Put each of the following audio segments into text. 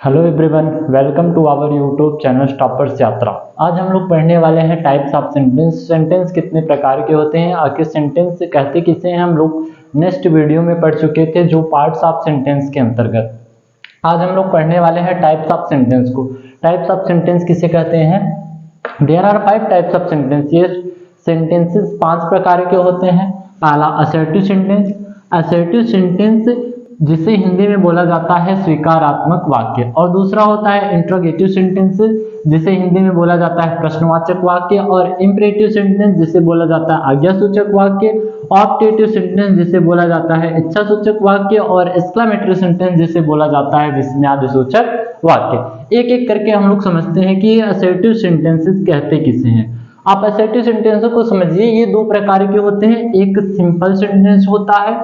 Hello everyone, welcome to our YouTube channel toppers Yatra. आज हम लोग पढ़ने वाले हैं टाइप्स ऑफ सेंटेंस। सेंटेंस कितने प्रकार के होते हैं, आखिर सेंटेंस कहते किसे हैं, हम लोग नेक्स्ट वीडियो में पढ़ चुके थे जो पार्ट्स ऑफ सेंटेंस के अंतर्गत। आज हम लोग पढ़ने वाले हैं टाइप्स ऑफ सेंटेंस को। टाइप्स ऑफ सेंटेंस किसे कहते हैं? There are 5 types of sentence. ये सेंटेंसेस 5 प्रकार के होते हैं। पहला असर्टिव सेंटेंस। असर्टिव सेंटेंस जिसे हिंदी में बोला जाता है स्वीकारात्मक वाक्य। और दूसरा होता है इंट्रोगेटिव सेंटेंस, जिसे हिंदी में बोला जाता है प्रश्नवाचक वाक्य। और इंपरेटिव सेंटेंस जिसे बोला जाता है आज्ञासूचक वाक्य। ऑप्टेटिव सेंटेंस जिसे बोला जाता है इच्छासूचक वाक्य। और एक्सक्लेमेटरी सेंटेंस जिसे बोला जाता है विस्मयादिसूचक वाक्य। एक एक करके हम लोग समझते हैं कि ये असर्टिव सेंटेंसेस कहते किसे हैं। आप असर्टिव सेंटेंस को समझिए, ये 2 प्रकार के होते हैं। एक सिंपल सेंटेंस होता है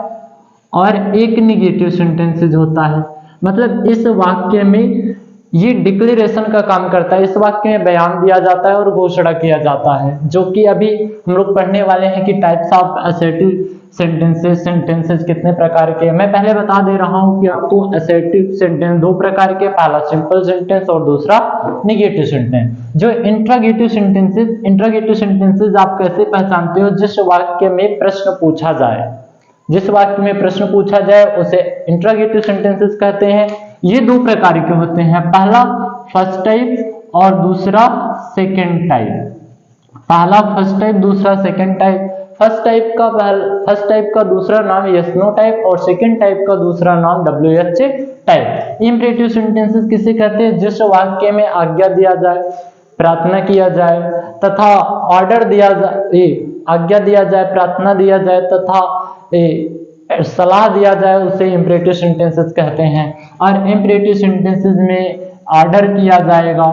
और एक निगेटिव सेंटेंसेस होता है। मतलब इस वाक्य में ये डिक्लेरेशन का काम करता है। इस वाक्य में बयान दिया जाता है और घोषणा किया जाता है, जो कि अभी हम लोग पढ़ने वाले हैं कि टाइप्स ऑफ असर्टिव सेंटेंसेस कितने प्रकार के हैं। मैं पहले बता दे रहा हूं कि आपको असर्टिव सेंटेंस 2 प्रकार के, पहला सिंपल सेंटेंस और दूसरा निगेटिव सेंटेंस। जो इंट्रोगेटिव सेंटेंसेस आप कैसे पहचानते हो? जिस वाक्य में प्रश्न पूछा जाए, जिस वाक्य में प्रश्न पूछा जाए उसे इंट्रोगेटिव सेंटेंसेस कहते हैं। ये 2 प्रकार के होते हैं, पहला फर्स्ट टाइप और दूसरा सेकंड टाइप। पहला फर्स्ट टाइप, दूसरा सेकंड टाइप। फर्स्ट टाइप का दूसरा नाम यस नो टाइप और सेकंड टाइप का दूसरा नाम WH टाइप। इंपरेटिव सेंटेंसेस किसे कहते हैं? जिस वाक्य में आज्ञा दिया जाए, प्रार्थना किया जाए तथा ऑर्डर दिया जाए, आज्ञा दिया जाए, प्रार्थना दिया जाए तथा सलाह दिया जाए, उसे इंपरेटिव सेंटेंसेस कहते हैं। और इंपरेटिव सेंटेंसेस में ऑर्डर किया जाएगा,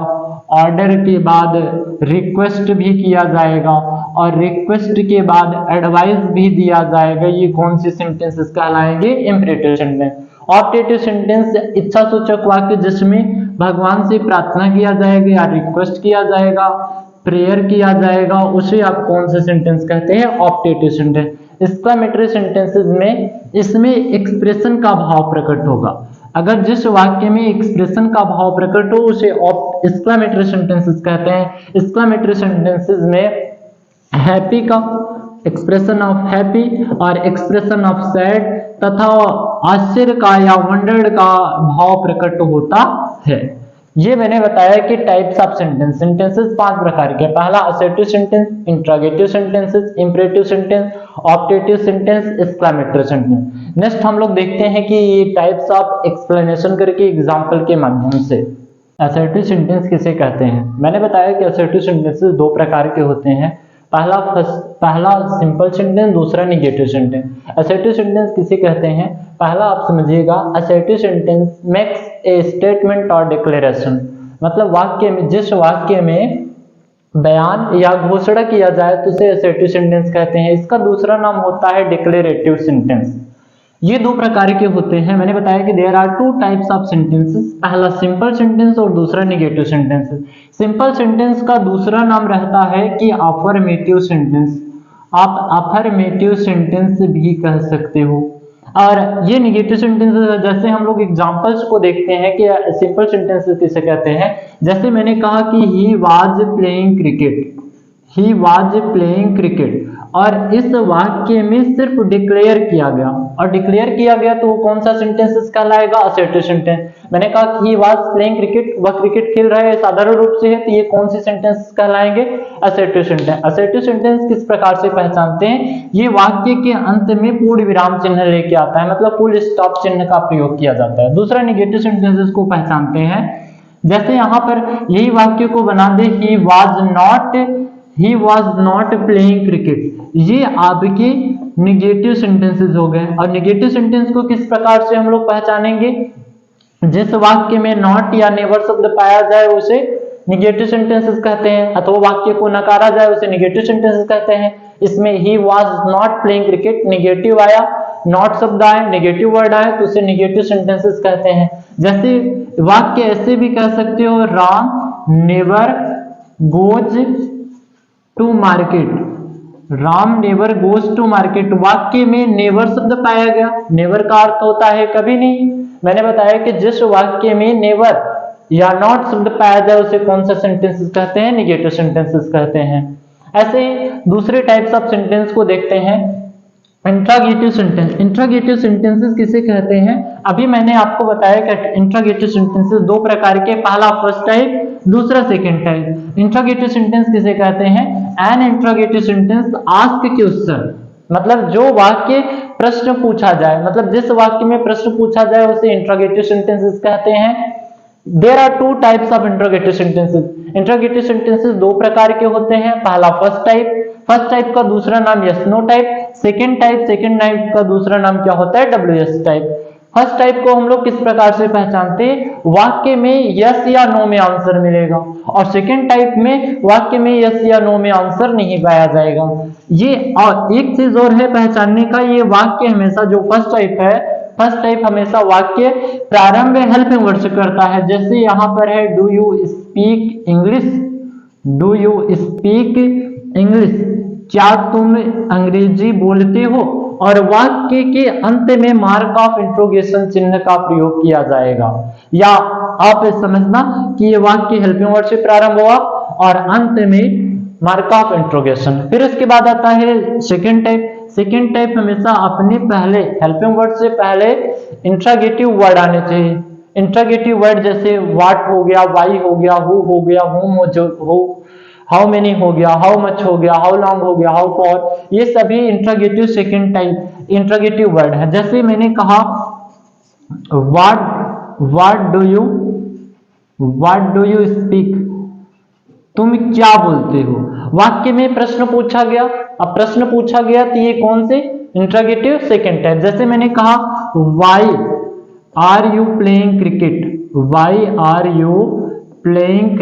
ऑर्डर के बाद रिक्वेस्ट भी किया जाएगा और रिक्वेस्ट के बाद एडवाइस भी दिया जाएगा। ये कौन सी सेंटेंसेस कहलाएंगे? Imperative sentence. ऑप्टेटिव सेंटेंस इच्छासूचक वाक्य जिसमें भगवान से प्रार्थना किया जाएगा या रिक्वेस्ट किया जाएगा, प्रेयर किया जाएगा, उसे आप कौन से सेंटेंस कहते हैं? Optative sentence. एक्सक्लेमेटरी सेंटेंसेस में इसमें एक्सप्रेशन का भाव प्रकट होगा। अगर जिस वाक्य में एक्सप्रेशन का भाव प्रकट हो उसे एक्सक्लेमेटरी सेंटेंसेस कहते हैं। एक्सक्लेमेटरी सेंटेंसेस में हैप्पी का एक्सप्रेशन ऑफ हैप्पी और एक्सप्रेशन ऑफ सैड तथा आश्चर्य का या वंडर्ड का भाव प्रकट होता है। ये मैंने बताया कि टाइप्स ऑफ सेंटेंसेस 5 प्रकार के। पहला assertive sentence, interrogative sentences, imperative sentence, optative sentence, exclamatory sentence. Next हम लोग देखते हैं कि ये टाइप्स ऑफ एक्सप्लेनेशन करके एग्जांपल के माध्यम से असर्टिव सेंटेंस किसे कहते हैं। मैंने बताया कि असर्टिव सेंटेंसेस 2 प्रकार के होते हैं। पहला सिंपल सेंटेंस, दूसरा निगेटिव सेंटेंस। असर्टिव सेंटेंस किसे कहते हैं? पहला आप समझिएगा, assertive sentence makes a statement और डिक्लेरेशन। मतलब वाक्य में, जिस वाक्य में बयान या घोषणा किया जाए तो उसे असर्टिव सेंटेंस कहते हैं। इसका दूसरा नाम होता है डिक्लेरेटिव सेंटेंस। ये 2 प्रकार के होते हैं। मैंने बताया कि there are 2 types of sentences, पहला सिंपल सेंटेंस और दूसरा निगेटिव सेंटेंस। सिंपल सेंटेंस का दूसरा नाम रहता है कि अफर्मेटिव सेंटेंस। आप अफर्मेटिव सेंटेंस भी कह सकते हो। और ये निगेटिव सेंटेंसेस, जैसे हम लोग एग्जांपल्स को देखते हैं कि सिंपल सेंटेंसेस किसे कहते हैं। जैसे मैंने कहा कि he was playing cricket, he was playing cricket, और इस वाक्य में सिर्फ डिक्लेयर किया गया, और डिक्लेयर किया गया तो वो कौन सा सेंटेंस कहलाएगा? Assertive sentence. मैंने कहा कि ही वाज प्लेइंग क्रिकेट, वह क्रिकेट खेल रहा है साधारण रूप से है, तो ये कौन से सेंटेंस कहलाएंगे? Assertive sentence. असर्टिव सेंटेंस किस प्रकार से पहचानते हैं? ये वाक्य के अंत में पूर्ण विराम चिन्ह लेके आता है, मतलब फुल स्टॉप चिन्ह का प्रयोग किया जाता है। दूसरा निगेटिव सेंटेंसेस को पहचानते हैं, जैसे यहाँ पर यही वाक्य को बना दे he was not playing cricket, ये आपके निगेटिव सेंटेंसेस हो गए। और निगेटिव सेंटेंस को किस प्रकार से हम लोग पहचानेंगे? जिस वाक्य में नॉट या नेवर शब्द पाया जाए उसे निगेटिव सेंटेंसेस कहते हैं, अथवा वाक्य को नकारा जाए उसे निगेटिव सेंटेंसेस कहते हैं। इसमें ही was not playing cricket, negative आया, नॉट शब्द आए, निगेटिव वर्ड आए, तो उसे निगेटिव सेंटेंसेस कहते हैं। जैसे वाक्य ऐसे भी कह सकते हो, Ram never goes to market, Ram never goes to market. वाक्य में नेवर शब्द पाया गया। नेवर का अर्थ होता है कभी नहीं। मैंने बताया कि जिस वाक्य में नेवर या नॉट शब्द पाया जाए उसे कौन सा सेंटेंसेस कहते हैं, निगेटिव सेंटेंसेस कहते हैं। ऐसे ही दूसरे टाइप्स ऑफ सेंटेंस को देखते हैं, इंट्रागेटिव सेंटेंस। इंट्रागेटिव सेंटेंसेस किसे कहते हैं, अभी मैंने आपको बताया कि इंट्रागेटिव सेंटेंसेस दो प्रकार के, पहला फर्स्ट टाइप, दूसरा सेकंड टाइप। इंट्रागेटिव सेंटेंस किसे कहते हैं, an interrogative sentence ask question, मतलब जो वाक्य प्रश्न पूछा जाए, मतलब जिस वाक्य में प्रश्न पूछा जाए उसे इंट्रागेटिव सेंटेंसेस कहते हैं। There are two types of interrogative sentences. Interrogative sentences दो प्रकार के होते हैं, पहला फर्स्ट टाइप का दूसरा नाम yes no type, second type का दूसरा नाम क्या होता है, डब्ल्यूएस टाइप। फर्स्ट टाइप को हम लोग किस प्रकार से पहचानते हैं, वाक्य में यस या नो में आंसर मिलेगा, और सेकंड टाइप में वाक्य में यस या नो में आंसर नहीं पाया जाएगा। ये और एक चीज और है पहचानने का, ये वाक्य हमेशा जो फर्स्ट टाइप हमेशा वाक्य प्रारंभ में हेल्पिंग वर्ड से करता है। जैसे यहाँ पर है do you speak English, do you speak English, क्या तुम अंग्रेजी बोलते हो, और वाक्य के अंत में मार्क ऑफ इंट्रोगेशन चिन्ह का प्रयोग किया जाएगा। या आप समझना कि ये वाक्य हेल्पिंग वर्ड से प्रारंभ हुआ और अंत में मार्क ऑफ इंट्रोगेशन। फिर इसके बाद आता है सेकंड टाइप हमेशा अपने पहले हेल्पिंग वर्ड से पहले इंट्रागेटिव वर्ड आने चाहिए। इंट्रागेटिव वर्ड जैसे व्हाट हो गया, वाई हो गया, हु हो गया, हो, हाउ मेनी हो गया, हाउ मच हो गया, हाउ लॉन्ग हो गया, हाउ फॉर, ये सभी interrogative second type interrogative word है। जैसे मैंने कहा व्हाट डू यू स्पीक, तुम क्या बोलते हो, वाक्य में प्रश्न पूछा गया। अब प्रश्न पूछा गया तो ये कौन से, इंट्रागेटिव सेकंड टाइप। जैसे मैंने कहा why are you playing cricket, why are you playing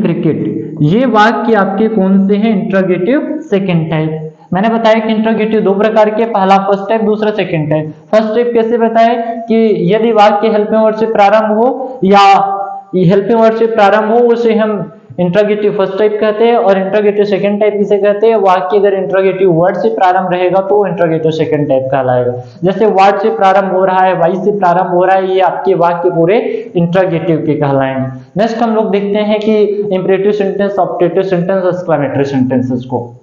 cricket, ये वाक्य आपके कौन से हैं, इंट्रागेटिव सेकंड टाइप। मैंने बताया कि इंट्रागेटिव दो प्रकार के, पहला फर्स्ट टाइप, दूसरा सेकंड टाइप। फर्स्ट टाइप कैसे बताए कि यदि वाक्य हेल्पिंग वर्ड से प्रारंभ हो या हेल्पिंग वर्ड से प्रारंभ हो उसे हम इंट्रागेटिव फर्स्ट टाइप कहते हैं, और इंट्रागेटिव सेकंड टाइप किसे कहते हैं, वाक्य अगर इंट्रागेटिव वर्ड से प्रारंभ रहेगा तो इंट्रागेटिव सेकंड टाइप कहलाएगा। जैसे वर्ड से प्रारंभ हो रहा है, वाई से प्रारंभ हो रहा है, ये आपके वाक्य पूरे इंट्रागेटिव के कहलाएंगे। नेक्स्ट हम लोग देखते हैं कि imperative sentence, optative sentence, exclamatory sentences को।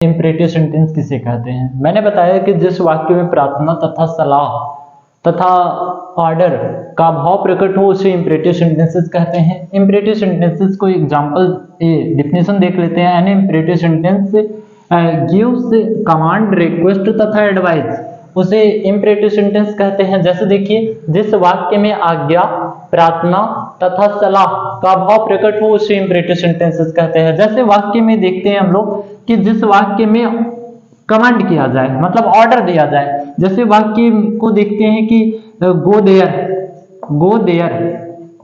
इंपरेटिव सेंटेंस किसे कहते हैं, मैंने बताया कि जिस वाक्य में प्रार्थना तथा सलाह तथा ऑर्डर का भाव प्रकट हो उसे इंपरेटिव सेंटेंसेस कहते हैं। इंपरेटिव सेंटेंसेस को एग्जांपल डेफिनेशन देख लेते हैं। An imperative sentence gives command, request तथा एडवाइस, उसे इंपरेटिव सेंटेंस कहते हैं। जैसे देखिए, जिस वाक्य में आज्ञा, प्रार्थना तथा सलाह का भाव प्रकट हो उसे इंपरेटिव सेंटेंसेस कहते हैं। जैसे वाक्य में देखते हैं हम लोग कि जिस वाक्य में कमांड किया जाए, मतलब ऑर्डर दिया जाए, जैसे वाक्य को देखते हैं कि गो देयर,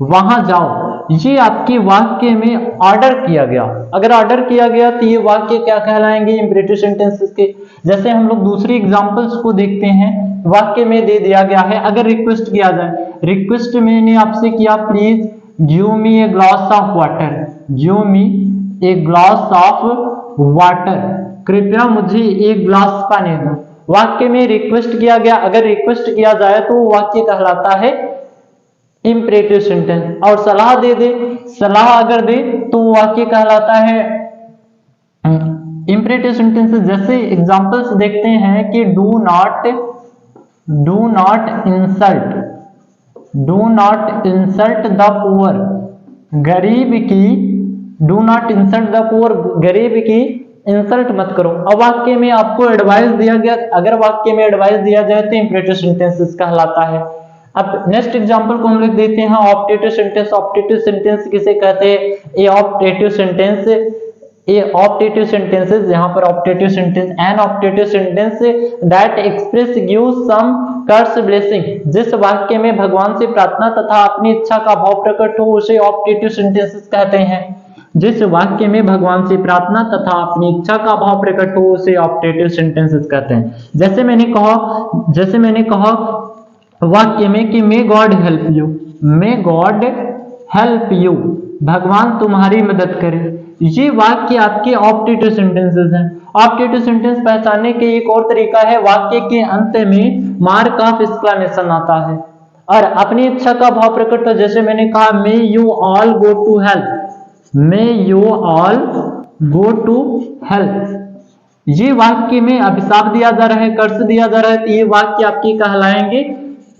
वहां जाओ, ये आपके वाक्य में ऑर्डर किया गया। अगर ऑर्डर किया गया तो ये वाक्य क्या कहलाएंगे, इंपरेटिव सेंटेंसेस के। जैसे हम लोग दूसरी एग्जांपल्स को देखते हैं, वाक्य में दे दिया गया है, अगर रिक्वेस्ट किया जाए, रिक्वेस्ट मैंने आपसे किया, please give me a glass of water, give me a glass of water, कृपया मुझे एक ग्लास पानी दो। वाक्य में रिक्वेस्ट किया गया, अगर रिक्वेस्ट किया जाए तो वाक्य कहलाता है इंपरेटिव सेंटेंस। और सलाह सलाह अगर दे तो वाक्य कहलाता है इंपरेटिव सेंटेंसेस। जैसे एग्जांपल्स देखते हैं कि do not insult the poor, गरीब की इंसल्ट मत करो। अब वाक्य में आपको एडवाइस दिया गया, अगर वाक्य में एडवाइस दिया जाए तो इंपरेटिव सेंटेंसेस कहलाता है। अब नेक्स्ट एग्जांपल को हम लोग देखते हैं, ऑप्टेटिव सेंटेंस। ऑप्टेटिव सेंटेंस किसे कहते हैं, ए ऑप्टेटिव सेंटेंसेस, यहाँ पर optative sentence, an optative sentence that express give some curse blessing, जिस वाक्य में भगवान से प्रार्थना तथा अपनी इच्छा का भाव प्रकट हो उसे ऑप्टेटिव सेंटेंसेस कहते हैं। जिस वाक्य में भगवान से प्रार्थना तथा अपनी इच्छा का भाव प्रकट हो उसे ऑप्टेटिव सेंटेंसेस कहते हैं। जैसे मैंने कहा वाक्य में कि मे गॉड हेल्प यू, भगवान तुम्हारी मदद करे, ये वाक्य आपके ऑप्टेटिव सेंटेंसेस हैं। ऑप्टेटिव सेंटेंस पहचानने के एक और तरीका है, वाक्य के अंत में मार्क ऑफ एक्सक्लेमेशन आता है और अपनी इच्छा का भाव प्रकट हो। जैसे मैंने कहा, may you all go to help, may you all go to help. ये वाक्य में अभिशाप दिया जा रहा है, कर्ष दिया जा रहा है, तो ये वाक्य आपके कहलाएंगे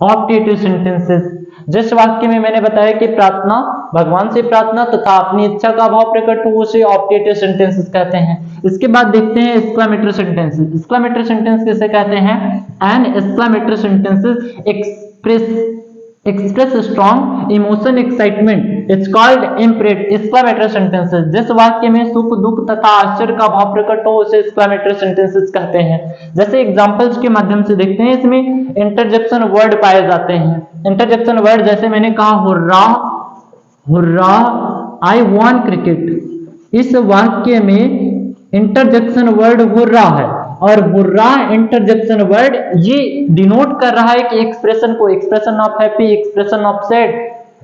ऑप्टेटिव सेंटेंसेस। जिस वाक्य में मैंने बताया कि प्रार्थना, भगवान से प्रार्थना तथा अपनी इच्छा का भाव प्रकट हो, उसे ऑप्टेटिव सेंटेंसेस कहते हैं। इसके बाद देखते हैं एक्सक्लेमेटरी सेंटेंसेस। एक्सक्लेमेटरी सेंटेंस किसे कहते हैं? An exclamatory sentences express strong emotion excitement, it's called exclamatory sentences. जिस वाक्य में सुख, दुख तथा आश्चर्य का भाव प्रकट हो, उसे एक्सक्लेमेटरी सेंटेंसेस कहते हैं। जैसे एग्जांपल्स के माध्यम से देखते हैं, इसमें इंटरजेक्शन वर्ड पाए जाते हैं। इंटरजेक्शन वर्ड जैसे मैंने कहा, hurrah, hurrah, I want cricket. इस वाक्य में इंटरजेक्शन वर्ड हुर्रा है और हुर्रा इंटरजेक्शन वर्ड ये डिनोट कर रहा है कि एक्सप्रेशन को, expression of happy, expression of sad,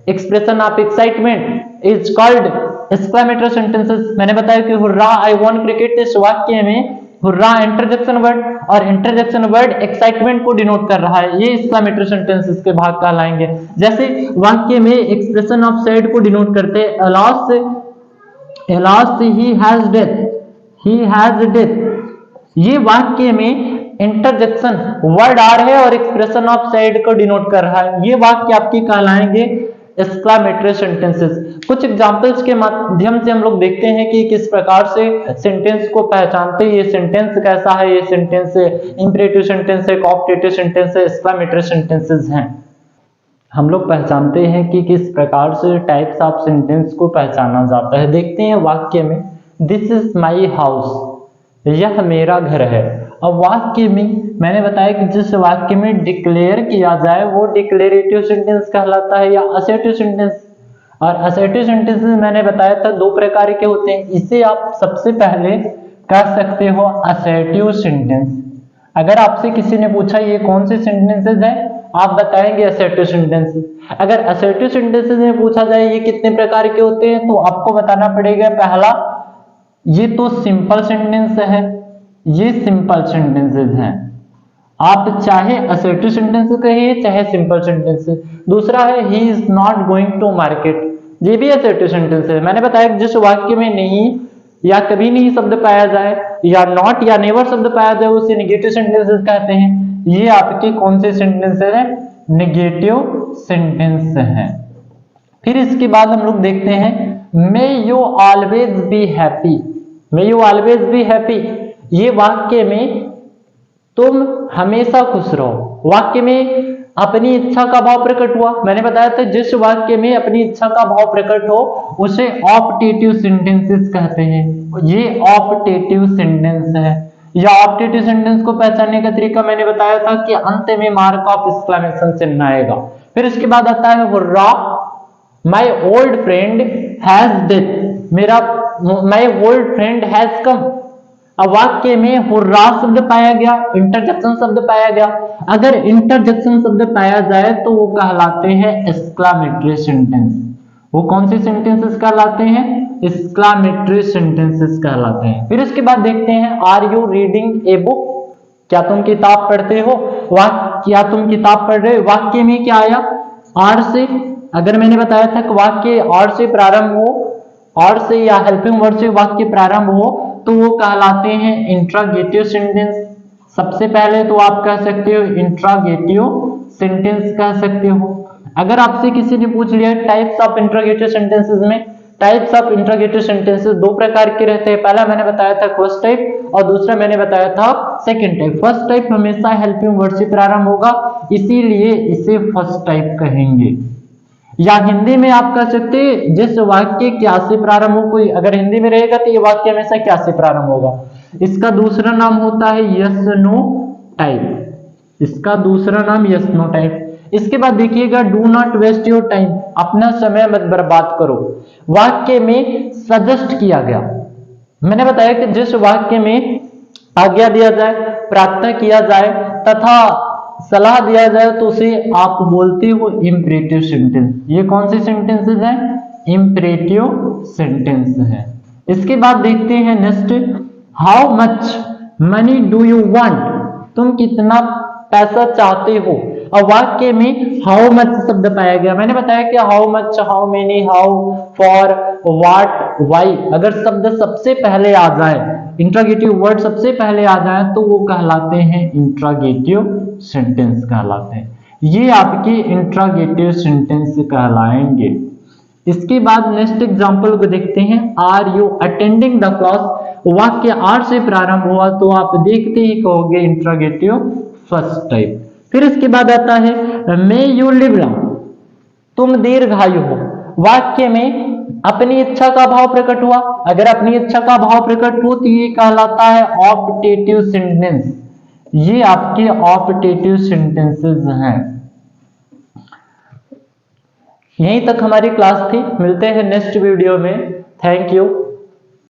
expression of excitement is called exclamatory sentences. मैंने बताया कि हुर्रा, आई वॉन्ट क्रिकेट, इस वाक्य में हुर्रा इंटरजेक्शन वर्ड और इंटरजेक्शन वर्ड एक्साइटमेंट को डिनोट कर रहा है। ये एक्सक्लेमेटरी सेंटेंसेस के भाग कहलाएंगे। जैसे वाक्य में एक्सप्रेशन ऑफ सैड को डिनोट करते हैं, alas he has death, he has death। ये वाक्य में इंटरजेक्शन वर्ड आ रहे हैं और एक्सप्रेशन ऑफ सैड को डिनोट कर रहा है। ये वाक्य आपके कहलाएंगे एक्सक्लेमेटरी सेंटेंसेस। कुछ एग्जांपल्स के माध्यम से हम लोग देखते हैं कि किस प्रकार से सेंटेंस को पहचानते हैं। ये सेंटेंस कैसा है, ये सेंटेंस इंपरेटिव सेंटेंस है, ऑप्टेटिव सेंटेंस है, एक्सक्लेमेटरी सेंटेंसेस हैं। हम लोग पहचानते हैं कि किस प्रकार से टाइप्स ऑफ सेंटेंस को पहचाना जाता है। देखते हैं वाक्य में, दिस इज माई हाउस, यह मेरा घर है। अब वाक्य में मैंने बताया कि जिस वाक्य में डिक्लेयर किया जाए वो डिक्लेरेटिव सेंटेंस कहलाता है या असर्टिव सेंटेंस। और असर्टिव सेंटेंसेस मैंने बताया था दो प्रकार के होते हैं। इसे आप सबसे पहले कह सकते हो असर्टिव सेंटेंस। अगर आपसे किसी ने पूछा ये कौन से सेंटेंसेस हैं, आप बताएंगे असर्टिव सेंटेंसेस। अगर असर्टिव सेंटेंसेस में पूछा जाए ये कितने प्रकार के होते हैं, तो आपको बताना पड़ेगा, पहला ये तो सिंपल सेंटेंस है, ये सिंपल सेंटेंसेस हैं। आप चाहे असर्टिव सेंटेंस कहिए चाहे सिंपल सेंटेंस। दूसरा है he is not going to market, ये भी असर्टिव सेंटेंस है। मैंने बताया कि जिस वाक्य में नहीं या कभी नहीं शब्द पाया जाए या नॉट या नेवर शब्द पाया जाए उसे नेगेटिव सेंटेंसेस कहते हैं। ये आपके कौन से सेंटेंस है? नेगेटिव सेंटेंस है। फिर इसके बाद हम लोग देखते हैं may you always be happy, may you always be happy. ये वाक्य में तुम हमेशा खुश रहो। वाक्य में अपनी इच्छा का भाव प्रकट हुआ। मैंने बताया था जिस वाक्य में अपनी इच्छा का भाव प्रकट हो उसे ऑप्टेटिव सेंटेंसेस कहते हैं। ये ऑप्टेटिव सेंटेंस है। या ऑप्टेटिव सेंटेंस को पहचानने का तरीका मैंने बताया था कि अंत में मार्क ऑफ एक्सक्लेमेशन चिन्ह आएगा। फिर इसके बाद आता है hurrah, my old friend has death, मेरा my old friend has come. अब वाक्य में हुर्रा शब्द पाया गया, इंटरजेक्शन शब्द पाया गया। अगर इंटरजेक्शन शब्द पाया जाए तो वो कहलाते हैं एक्सक्लेमेटरी सेंटेंस। वो कौन से सेंटेंसेस कहलाते हैं? एक्सक्लेमेटरी सेंटेंसेस कहलाते हैं। फिर इसके बाद देखते हैं are you reading a book, क्या तुम किताब पढ़ते हो? क्या तुम किताब पढ़ रहे हो? वाक्य में क्या आया? आर से। अगर मैंने बताया था कि वाक्य और से प्रारंभ हो, और से या हेल्पिंग वर्ड से वाक्य प्रारंभ हो तो वो कहलाते हैं इंट्रोगेटिव सेंटेंस। सबसे पहले तो आप कह सकते हो इंट्रोगेटिव सेंटेंस कह सकते हो। अगर आपसे किसी ने पूछ लिया टाइप्स ऑफ इंट्रोगेटिव सेंटेंसेस में, टाइप्स ऑफ इंट्रोगेटिव सेंटेंसेस दो प्रकार के रहते हैं। पहला मैंने बताया था फर्स्ट टाइप और दूसरा मैंने बताया था सेकंड टाइप। फर्स्ट टाइप हमेशा हेल्पिंग वर्ड से प्रारंभ होगा, इसीलिए इसे फर्स्ट टाइप कहेंगे। या हिंदी में आप कह सकते हैं जिस वाक्य क्या से प्रारंभ हो, कोई अगर हिंदी में रहेगा तो ये वाक्य हमेशा क्या से प्रारंभ होगा। इसका दूसरा नाम होता है यस नो टाइप। इसका दूसरा नाम यस नो टाइप। इसके बाद देखिएगा do not waste your time, अपना समय मत बर्बाद करो। वाक्य में सजेस्ट किया गया। मैंने बताया कि जिस वाक्य में आज्ञा दिया जाए, प्रार्थना किया जाए तथा सलाह दिया जाए तो उसे आप बोलते हो इंपरेटिव सेंटेंस। ये कौन से सेंटेंसेस हैं? इंपरेटिव सेंटेंस है। इसके बाद देखते हैं next, how much money do you want, तुम कितना पैसा चाहते हो। और वाक्य में हाउ मच शब्द पाया गया। मैंने बताया कि how much, how many, how, for, what, why, अगर शब्द सबसे पहले आ जाए, इंट्रोगेटिव वर्ड सबसे पहले आ जाए तो वो कहलाते हैं इंट्रोगेटिव सेंटेंस कहलाते हैं। ये आपके इंट्रोगेटिव सेंटेंस कहलाएंगे। इसके बाद नेक्स्ट एग्जांपल को देखते हैं, are you attending the class, वाक्य आर से प्रारंभ हुआ तो आप देखते ही कहोगे इंट्रोगेटिव फर्स्ट टाइप। फिर इसके बाद आता है मे यू लिव लॉन्ग, तुम दीर्घायु हो, वाक्य में अपनी इच्छा का भाव प्रकट हुआ। अगर अपनी इच्छा का भाव प्रकट हो तो ये कहलाता है ऑप्टेटिव सेंटेंस। ये आपके ऑप्टेटिव सेंटेंसेस हैं। यहीं तक हमारी क्लास थी, मिलते हैं नेक्स्ट वीडियो में। Thank you.